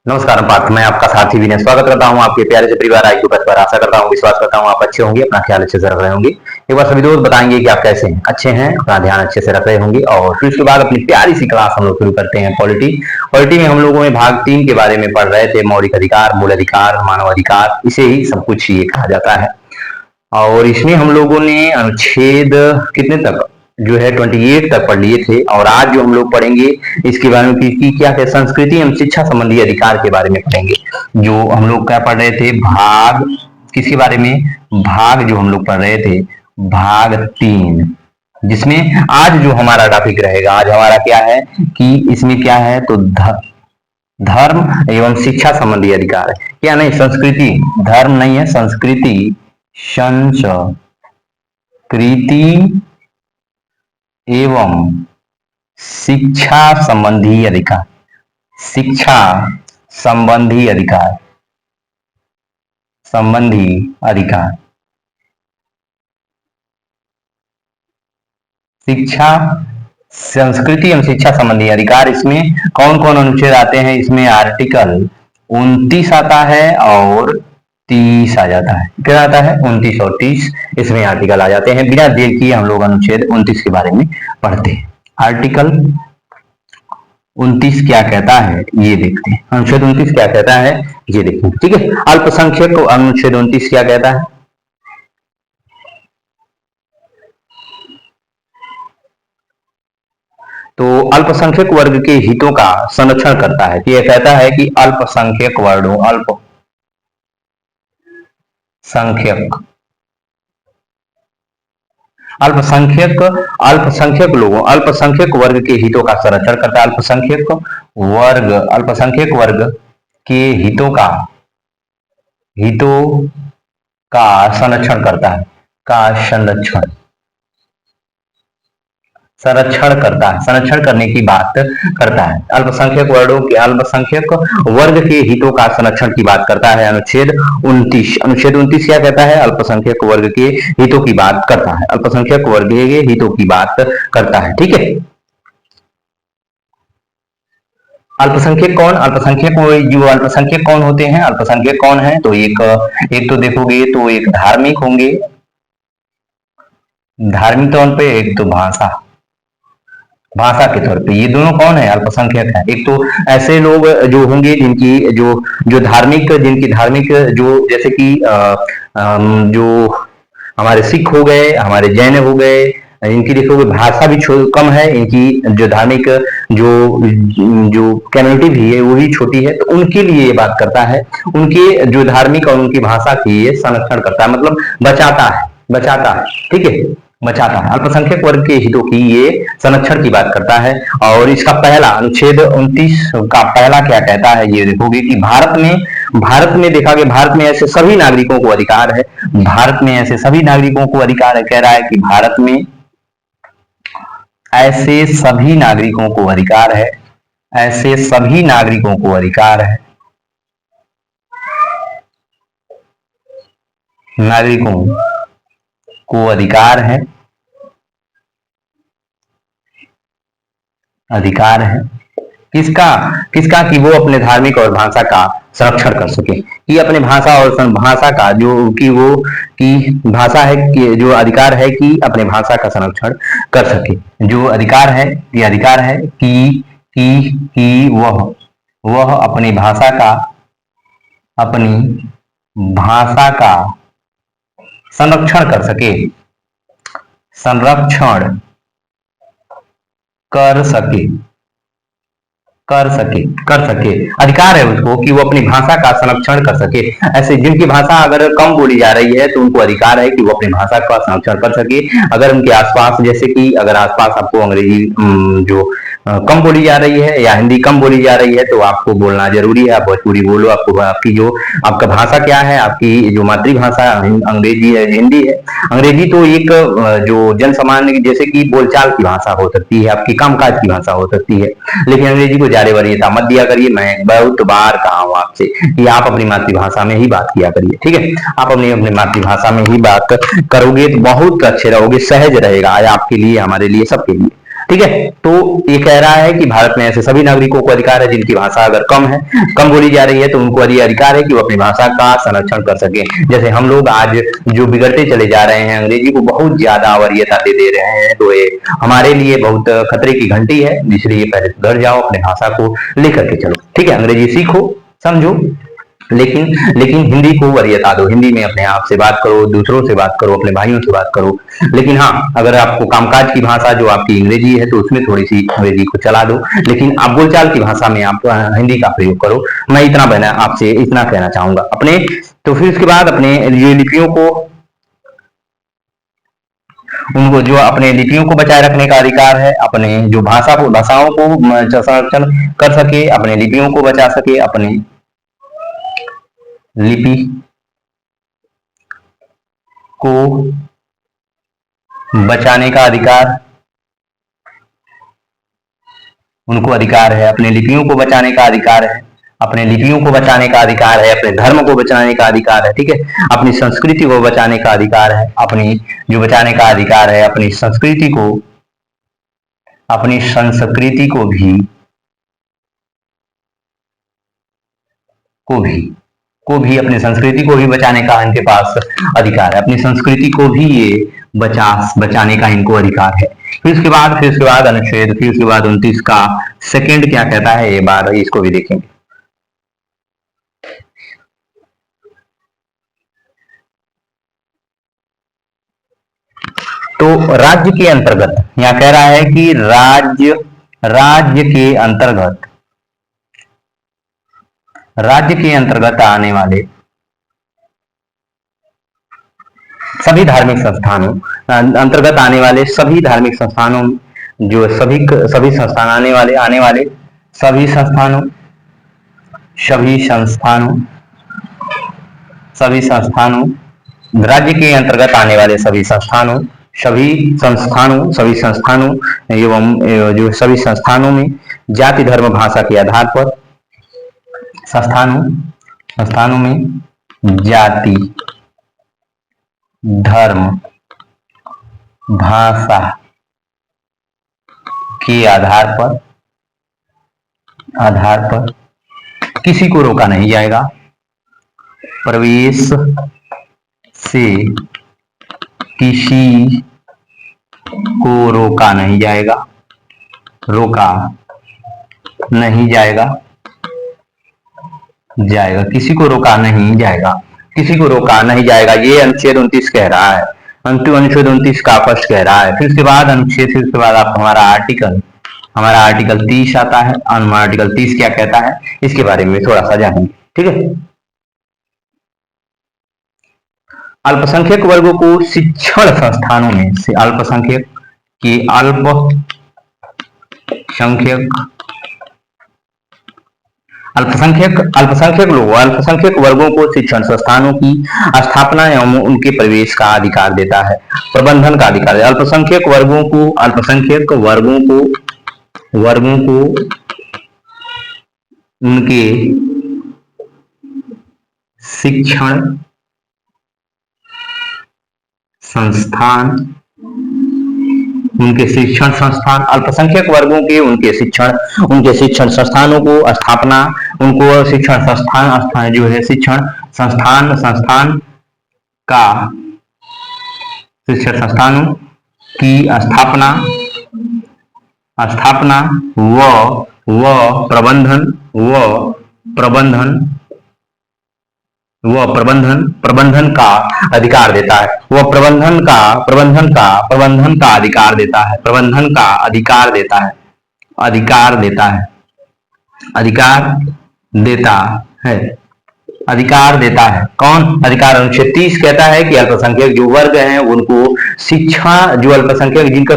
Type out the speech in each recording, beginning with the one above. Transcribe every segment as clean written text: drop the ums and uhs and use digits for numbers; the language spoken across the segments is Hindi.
नमस्कार पार्थ, मैं आपका साथी विनय स्वागत करता हूं आपके प्यारे से परिवार आईक्यू पर। आशा करता हूं, विश्वास करता हूं आप अच्छे होंगे, अपना ख्याल अच्छे से रख रहे होंगे। एक बार सभी दोस्त बताएंगे कि आप कैसे हैं, अच्छे हैं, अपना ध्यान अच्छे से रख रहे होंगे। और फिर उसके बाद अपनी प्यारी सी क्लास हम लोग शुरू करते हैं। पॉलिटी में हम लोगों ने भाग 3 के बारे में पढ़ रहे थे। मौलिक अधिकार, मूल अधिकार, मानव अधिकार, इसे ही सब कुछ ये कहा जाता है। और इसमें हम लोगों ने अनुच्छेद कितने तक जो है 28 तक पढ़ लिए थे। और आज जो हम लोग पढ़ेंगे इसके बारे में कि क्या है, संस्कृति एवं शिक्षा संबंधी अधिकार के बारे में पढ़ेंगे। जो हम लोग क्या पढ़ रहे थे, भाग किसके बारे में, भाग जो हम लोग पढ़ रहे थे भाग 3, जिसमें आज जो हमारा टॉपिक रहेगा, आज हमारा क्या है कि इसमें क्या है तो धर्म एवं शिक्षा संबंधी अधिकार है। क्या नहीं, संस्कृति, धर्म नहीं है, संस्कृति, संस्कृति एवं शिक्षा संबंधी अधिकार, शिक्षा संबंधी अधिकार, संबंधी अधिकार, शिक्षा, संस्कृति एवं शिक्षा संबंधी अधिकार। इसमें कौन कौन अनुच्छेद आते हैं, इसमें आर्टिकल 29 आता है और 30 आ जाता है। क्या आता है, 29 और 30 इसमें आर्टिकल आ जाते हैं। बिना देर किए हम लोग अनुच्छेद 29 के बारे में पढ़ते हैं। आर्टिकल 29 क्या कहता है ये देखते हैं। अनुच्छेद 29 क्या कहता है ये देखते हैं, ठीक है। अल्पसंख्यक को अनुच्छेद 29 क्या कहता है, तो अल्पसंख्यक वर्ग के हितों का संरक्षण करता है। यह कहता है कि अल्पसंख्यक वर्गों, अल्पसंख्यक लोगों, अल्पसंख्यक वर्ग के हितों का संरक्षण करता है। अल्पसंख्यक वर्ग के हितों का संरक्षण करता है, संरक्षण करता है, संरक्षण करने की बात करता है। अल्पसंख्यक वर्ग के हितों का संरक्षण की बात करता है अनुच्छेद 29। अनुच्छेद 29 क्या कहता है, अल्पसंख्यक वर्ग के हितों की बात करता है, अल्पसंख्यक वर्ग के हितों की बात करता है, ठीक है। अल्पसंख्यक कौन, अल्पसंख्यक कौन होते हैं, अल्पसंख्यक कौन है, तो एक तो देखोगे तो एक धार्मिक होंगे, धार्मिक तौर पे, एक तो भाषा के तौर पे। ये दोनों कौन है, अल्पसंख्यक है। एक तो ऐसे लोग जो होंगे जिनकी जो धार्मिक, जो जैसे कि जो हमारे सिख हो गए, हमारे जैन हो गए, इनकी देखोगे भाषा भी कम है, इनकी जो धार्मिक जो कम्युनिटी भी है वो भी छोटी है, तो उनके लिए ये बात करता है, उनके जो धार्मिक और उनकी भाषा की ये संरक्षण करता है, मतलब बचाता है, ठीक है, बचाता है। अल्पसंख्यक वर्ग के हितों की ये संरक्षण की बात करता है। और इसका पहला अनुच्छेद 29 का पहला क्या कहता है ये देखोगे कि भारत में देखा गया, भारत में ऐसे सभी नागरिकों को अधिकार है, भारत में ऐसे सभी नागरिकों को अधिकार है, कह रहा है कि भारत में ऐसे सभी नागरिकों को अधिकार है, ऐसे सभी नागरिकों को अधिकार है, नागरिकों को अधिकार है किसका कि वो अपने धार्मिक और भाषा का संरक्षण कर सके, कि अपने भाषा और भाषा का जो कि वो की भाषा है, कि जो अधिकार है कि अपने भाषा का संरक्षण कर सके, जो अधिकार है, ये अधिकार है कि वह अपनी भाषा का संरक्षण कर सके, अधिकार है उसको कि वो अपनी भाषा का संरक्षण कर सके। ऐसे जिनकी भाषा अगर कम बोली जा रही है तो उनको अधिकार है कि वो अपनी भाषा का संरक्षण कर सके। अगर उनके आसपास, जैसे कि अगर आसपास आपको अंग्रेजी जो कम बोली जा रही है या हिंदी कम बोली जा रही है तो आपको बोलना जरूरी है, आप भोजपुरी बोलो। आपको आपकी जो आपका भाषा क्या है, आपकी जो मातृभाषा अंग्रेजी है, हिंदी है। अंग्रेजी तो एक जो जन सामान्य जैसे कि बोलचाल की भाषा हो सकती है, आपकी कामकाज की भाषा हो सकती है, लेकिन अंग्रेजी को ज्यादा वरीयता मत दिया करिए। मैं बहुत बार कहा हूं आपसे कि आप अपनी मातृभाषा में ही बात किया करिए, ठीक है। आप अपनी मातृभाषा में ही बात करोगे तो बहुत अच्छे रहोगे, सहज रहेगा आपके लिए, हमारे लिए, सबके लिए। ठीक है। तो ये कह रहा है कि भारत में ऐसे सभी नागरिकों को अधिकार है जिनकी भाषा अगर कम बोली जा रही है तो उनको अधिकार है कि वो अपनी भाषा का संरक्षण कर सके। जैसे हम लोग आज जो बिगड़ते चले जा रहे हैं, अंग्रेजी को बहुत ज्यादा वरीयता दे रहे हैं, तो ये हमारे लिए बहुत खतरे की घंटी है। इसलिए पहले सुधर जाओ, अपने भाषा को लेकर के चलो, ठीक है। अंग्रेजी सीखो, समझो, लेकिन हिंदी को वरीयता दो। हिंदी में अपने आप से बात करो, दूसरों से बात करो, अपने भाइयों से बात करो। लेकिन हाँ, अगर आपको कामकाज की भाषा जो आपकी अंग्रेजी है तो उसमें थोड़ी सी अंग्रेजी को चला दो, लेकिन आप बोलचाल की भाषा में आप हिंदी का प्रयोग करो। मैं इतना बना आपसे इतना कहना चाहूंगा अपने। तो फिर उसके बाद अपने ये लिपियों को, उनको जो अपने लिपियों को बचाए रखने का अधिकार है, अपने जो भाषाओं को संरक्षण कर सके, अपने लिपियों को बचा सके, अपने लिपि को बचाने का अधिकार उनको अधिकार है। अपने लिपियों को बचाने का अधिकार है, अपने लिपियों को बचाने का अधिकार है, अपने धर्म को बचाने का अधिकार है, ठीक है। अपनी संस्कृति को बचाने का अधिकार है, अपनी जो बचाने का अधिकार है, अपनी संस्कृति को भी अपनी संस्कृति को भी बचाने का इनके पास अधिकार है। अपनी संस्कृति को भी ये बचाने का इनको अधिकार है। फिर उसके बाद अनुच्छेद, फिर उसके बाद 29 का सेकंड क्या कहता है, ये बार इसको भी देखेंगे। तो राज्य के अंतर्गत यहाँ कह रहा है कि राज्य के अंतर्गत आने वाले सभी धार्मिक संस्थानों सभी धार्मिक संस्थानों, जो सभी संस्थान आने वाले सभी संस्थानों राज्य के अंतर्गत आने वाले सभी संस्थानों एवं जो सभी संस्थानों में जाति धर्म भाषा के आधार पर संस्थानों में जाति धर्म भाषा के आधार पर किसी को रोका नहीं जाएगा, प्रवेश से किसी को रोका नहीं जाएगा किसी को रोका नहीं जाएगा। ये अनुच्छेद 29 कह रहा है, अनुच्छेद 29 का फर्स्ट कह रहा है। फिर उसके बाद आप हमारा आर्टिकल 30 आता है। हमारा आर्टिकल 30 क्या कहता है, इसके बारे में थोड़ा सा जानेंगे, ठीक है। अल्पसंख्यक वर्गों को शिक्षण संस्थानों में से अल्पसंख्यक वर्गों को शिक्षण संस्थानों की स्थापना एवं उनके प्रवेश का अधिकार देता है, प्रबंधन का अधिकार है। अल्पसंख्यक वर्गों को उनके शिक्षण संस्थान अल्पसंख्यक वर्गों के उनके शिक्षण संस्थानों को स्थापना, उनको शिक्षण संस्थान जो है शिक्षण संस्थानों की स्थापना व प्रबंधन का अधिकार देता है। प्रबंधन का अधिकार देता है। कौन अधिकार? अनुच्छेद 30 कहता है कि अल्पसंख्यक जो वर्ग हैं उनको शिक्षा, जो अल्पसंख्यक जिनका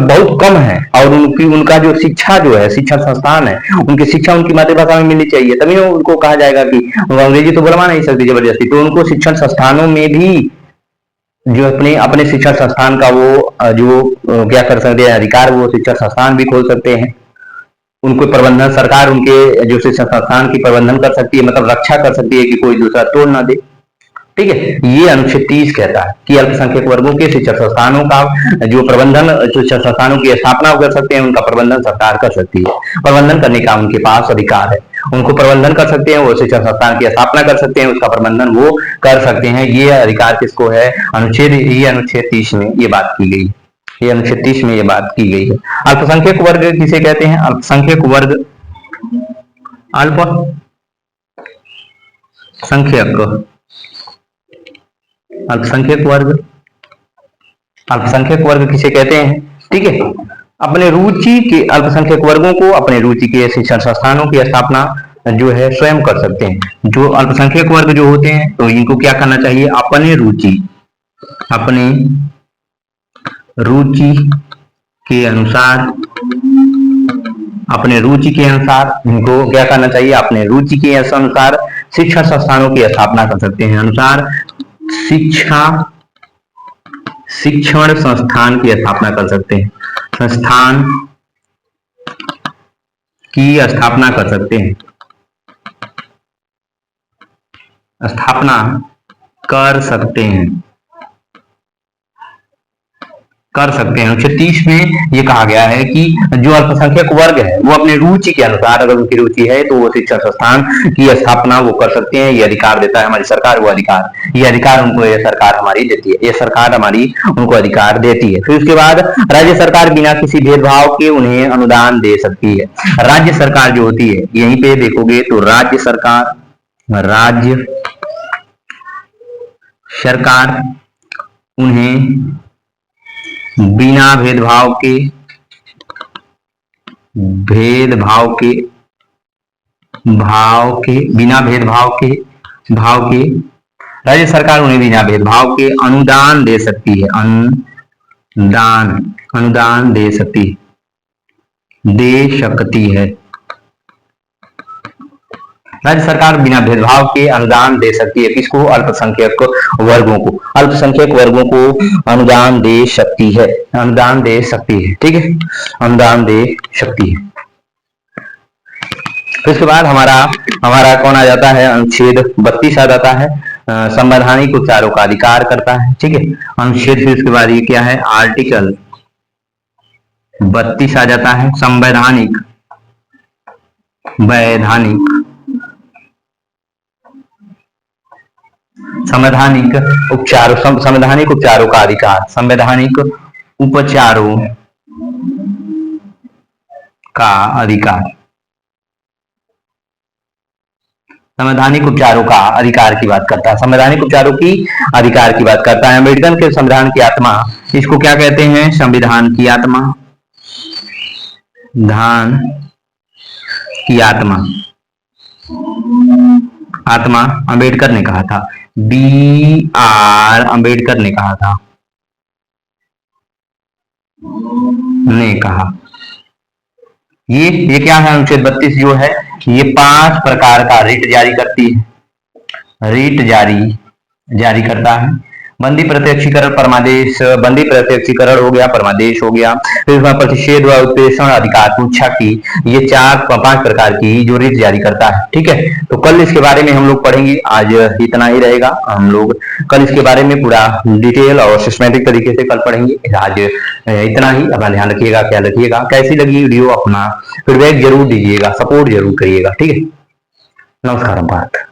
बहुत कम है और उनका जो शिक्षा जो है शिक्षण संस्थान है, उनकी शिक्षा उनकी मातृभाषा में मिलनी चाहिए, तभी उनको कहा जाएगा कि अंग्रेजी तो बुलवा नहीं सकती जबरदस्ती। तो उनको शिक्षण संस्थानों में भी जो अपने शिक्षण संस्थान का क्या कर सकते हैं अधिकार, वो शिक्षण संस्थान भी खोल सकते हैं। उनको प्रबंधन, सरकार उनके जो शिक्षण संस्थान की प्रबंधन कर सकती है, मतलब रक्षा कर सकती है कि कोई दूसरा तोड़ ना दे। ठीक है। ये अनुच्छेद 30 कहता है कि अल्पसंख्यक वर्गों के शिक्षण संस्थानों का जो प्रबंधन, शिक्षण संस्थानों की स्थापना कर सकते हैं, उनका प्रबंधन सरकार कर सकती है। प्रबंधन करने का उनके पास अधिकार है, उनको प्रबंधन कर सकते हैं, वो शिक्षण संस्थान की स्थापना कर सकते हैं, उसका प्रबंधन वो कर सकते हैं। ये अधिकार किसको है? ये अनुच्छेद 30 में ये बात की गई है। ये अनुच्छेद 30 में ये बात की गई है। अल्पसंख्यक वर्ग किसे कहते हैं? अल्पसंख्यक वर्ग, अल्पसंख्यक वर्ग, अल्पसंख्यक वर्ग किसे कहते हैं? ठीक है। अपने रुचि के अल्पसंख्यक वर्गों को अपने रुचि के शिक्षण संस्थानों की स्थापना जो है स्वयं कर सकते हैं। जो अल्पसंख्यक वर्ग जो होते हैं तो इनको क्या करना चाहिए? अपने रुचि के अनुसार, अपने रुचि के अनुसार इनको क्या करना चाहिए? अपने रुचि के अनुसार शिक्षण संस्थानों की स्थापना कर सकते हैं। अनुसार शिक्षण संस्थान की स्थापना कर सकते हैं, संस्थान की स्थापना कर सकते हैं, स्थापना कर सकते हैं। अनुच्छेद 30 में ये कहा गया है कि जो अल्पसंख्यक वर्ग है वो अपने रुचि के अनुसार, अगर उनकी रुचि है तो वो शिक्षण संस्थान की स्थापना वो कर सकते हैं। ये अधिकार देता है हमारी सरकार, वो अधिकार, ये अधिकार उनको ये सरकार हमारी देती है, ये सरकार हमारी उनको अधिकार देती है। फिर उसके बाद राज्य सरकार बिना किसी भेदभाव के उन्हें अनुदान दे सकती है। राज्य सरकार जो होती है, यहीं पे देखोगे तो राज्य सरकार उन्हें बिना भेदभाव के राज्य सरकार उन्हें बिना भेदभाव के अनुदान दे सकती है, अनुदान दे सकती है। राज्य सरकार बिना भेदभाव के अनुदान दे सकती है। किसको? अल्पसंख्यक वर्गों को। अल्पसंख्यक वर्गों को अनुदान दे सकती है, अनुदान दे सकती है। ठीक है, अनुदान दे सकती है। फिर उसके बाद हमारा कौन आ जाता है? अनुच्छेद 32 आ जाता है, संवैधानिक उपचारों का अधिकार करता है। ठीक है, अनुच्छेद, फिर उसके बाद ये क्या है? आर्टिकल 32 आ जाता है, संवैधानिक उपचारों का अधिकार, संवैधानिक उपचारों का अधिकार, संवैधानिक उपचारों का अधिकार की बात करता है, संवैधानिक उपचारों की अधिकार की बात करता है। अम्बेडकर के संविधान की आत्मा, इसको क्या कहते हैं? संविधान की आत्मा, धान की आत्मा अम्बेडकर ने कहा था, BR अम्बेडकर ने कहा। ये क्या है? अनुच्छेद 32 जो है ये 5 प्रकार का रिट जारी करती है, रिट जारी करता है। बंदी प्रत्यक्षीकरण, परमादेश, बंदी प्रत्यक्षीकरण हो गया, परमादेश हो गया, फिर उसमें प्रतिषेध व उत्प्रेषण अधिकार पूछा की, ये 5 प्रकार की जो रिट जारी करता है। ठीक है, तो कल इसके बारे में हम लोग पढ़ेंगे। आज इतना ही रहेगा, हम लोग कल इसके बारे में पूरा डिटेल और सिस्टमेटिक तरीके से कल पढ़ेंगे। आज इतना ही, अपना ध्यान रखिएगा, ख्याल रखिएगा। कैसी लगी वीडियो अपना फीडबैक जरूर दीजिएगा, सपोर्ट जरूर करिएगा। ठीक है, नमस्कार भारत।